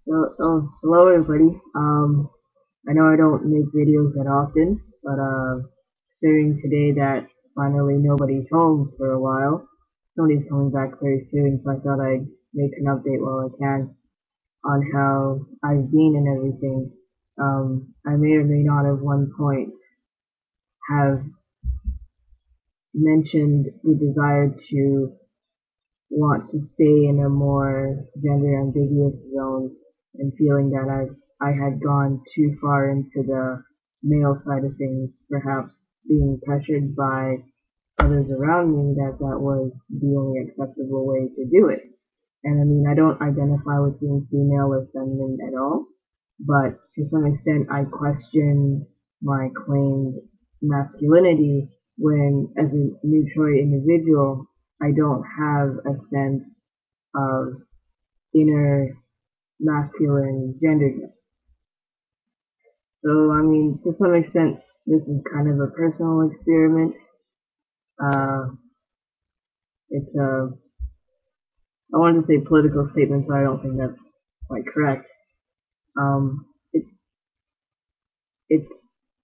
Hello everybody. I know I don't make videos that often, but considering today that finally nobody's home for a while, somebody's coming back very soon, so I thought I'd make an update while I can on how I've been and everything. I may or may not at one point have mentioned the desire to want to stay in a more gender ambiguous zone and feeling that I had gone too far into the male side of things, perhaps being pressured by others around me that was the only acceptable way to do it. And I mean, I don't identify with being female or feminine at all, but to some extent I question my claimed masculinity when, as a Neutrois individual, I don't have a sense of inner masculine genderness. So, I mean, to some extent, this is kind of a personal experiment. Uh, it's a, I wanted to say political statement, but I don't think that's quite correct. Um, it's, it's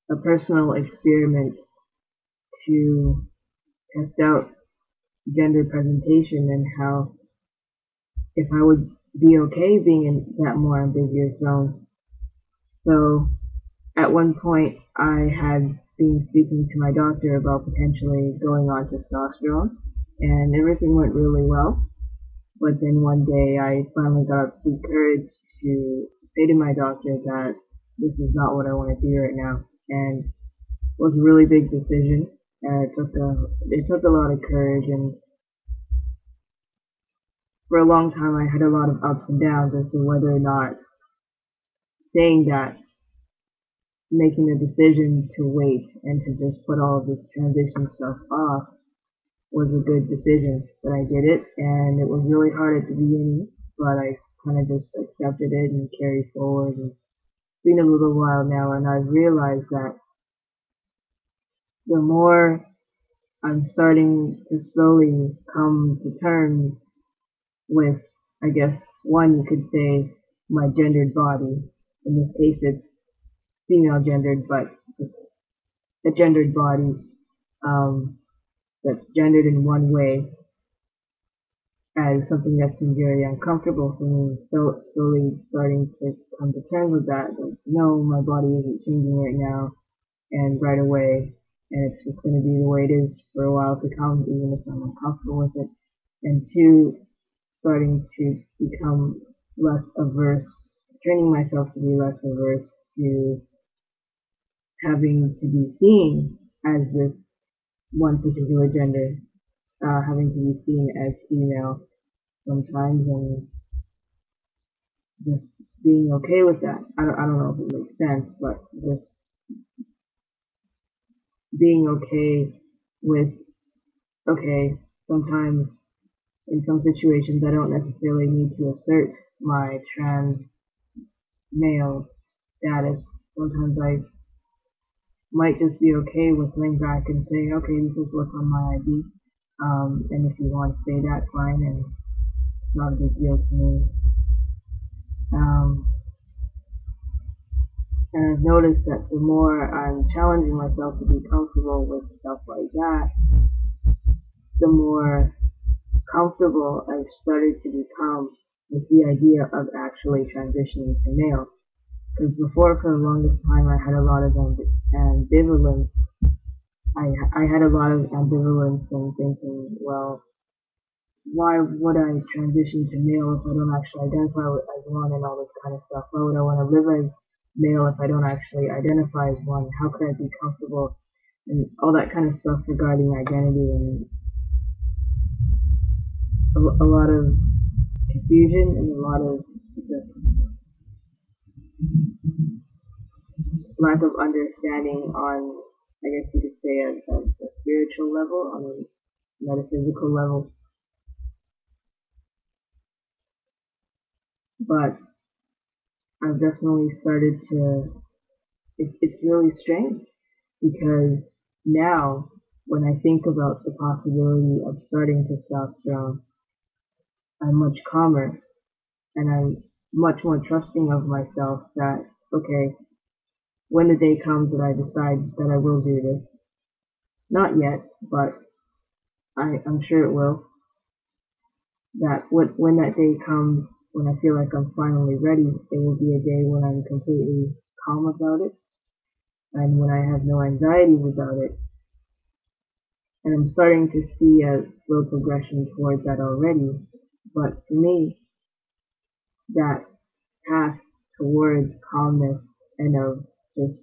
a personal experiment to test out gender presentation and how, if I would be okay being in that more ambiguous zone. So, at one point, I had been speaking to my doctor about potentially going on testosterone, and everything went really well. But then one day, I finally got up the courage to say to my doctor that this is not what I want to do right now, and it was a really big decision. And it took a lot of courage, and for a long time, I had a lot of ups and downs as to whether or not saying that, making a decision to wait and to just put all of this transition stuff off was a good decision. But I did it, and it was really hard at the beginning, but I kind of just accepted it and carried forward. And it's been a little while now, and I've realized that the more I'm starting to slowly come to terms with, I guess, one, you could say, my gendered body. In this case, it's female gendered, but just a gendered body um, that's gendered in one way as something that's been very uncomfortable for me. So slowly starting to come to terms with that. Like, no, my body isn't changing right now and right away, and it's just going to be the way it is for a while to come, even if I'm uncomfortable with it. And two, starting to become less averse, training myself to be less averse to having to be seen as this one particular gender, having to be seen as female sometimes, and just being okay with that. I don't know if it makes sense, but just being okay with, okay, sometimes in some situations I don't necessarily need to assert my trans male status. Sometimes I might just be okay with laying back and saying, okay, this is what's on my ID. And if you want to say that, fine, and it's not a big deal to me. Um, and I've noticed that the more I'm challenging myself to be comfortable with stuff like that, the more comfortable I've started to become with the idea of actually transitioning to male. Because before, for the longest time, I had a lot of ambivalence. I had a lot of ambivalence and thinking, well, why would I transition to male if I don't actually identify as one and all this kind of stuff? Why would I want to live as male if I don't actually identify as one? How could I be comfortable? And all that kind of stuff regarding identity, and a lot of confusion and a lot of just lack of understanding on, I guess you could say, a spiritual level, on a metaphysical level. But I've definitely started to, it's really strange because now when I think about the possibility of starting testosterone, I'm much calmer, and much more trusting of myself that, okay, when the day comes that I decide that I will do this, not yet, but I'm sure it will, that when that day comes, when I feel like I'm finally ready, it will be a day when I'm completely calm about it and when I have no anxieties about it. And I'm starting to see a slow progression towards that already. But for me, that path towards calmness and of just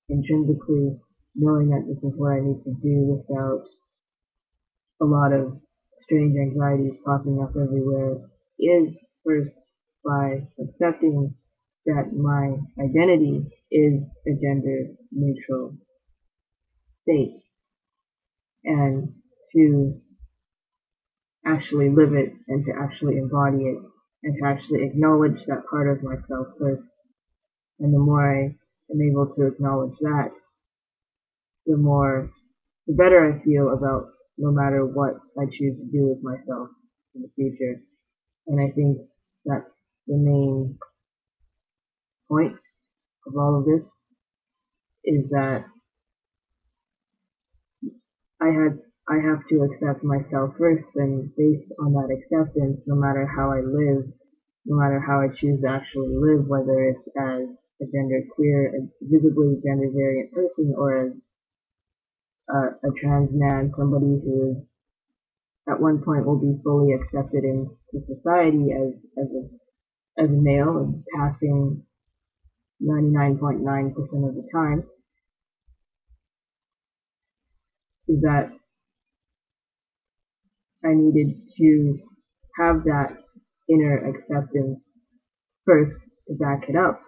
intrinsically knowing that this is what I need to do without a lot of strange anxieties popping up everywhere is first by accepting that my identity is a gender neutral state and to actually live it and to actually embody it and to actually acknowledge that part of myself first. And the more I am able to acknowledge that, the better I feel about no matter what I choose to do with myself in the future. And I think that's the main point of all of this is that I had I have to accept myself first, and based on that acceptance, no matter how I live, no matter how I choose to actually live, whether it's as a gender queer, a visibly gender variant person, or as a trans man, somebody who is at one point will be fully accepted into society as a male and passing 99.9% of the time, is that I needed to have that inner acceptance first to back it up.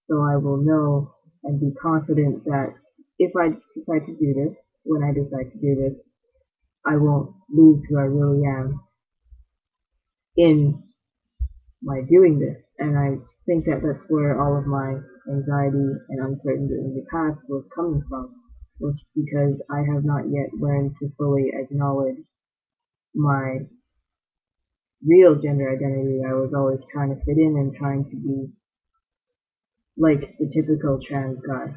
So I will know and be confident that if I decide to do this, when I decide to do this, I won't lose who I really am in my doing this. And I think that that's where all of my anxiety and uncertainty in the past was coming from, was because I have not yet learned to fully acknowledge my real gender identity. I was always trying to fit in and trying to be like the typical trans guy.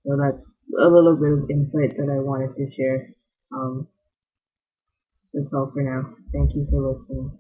So that's a little bit of insight that I wanted to share. Um, that's all for now. Thank you for listening.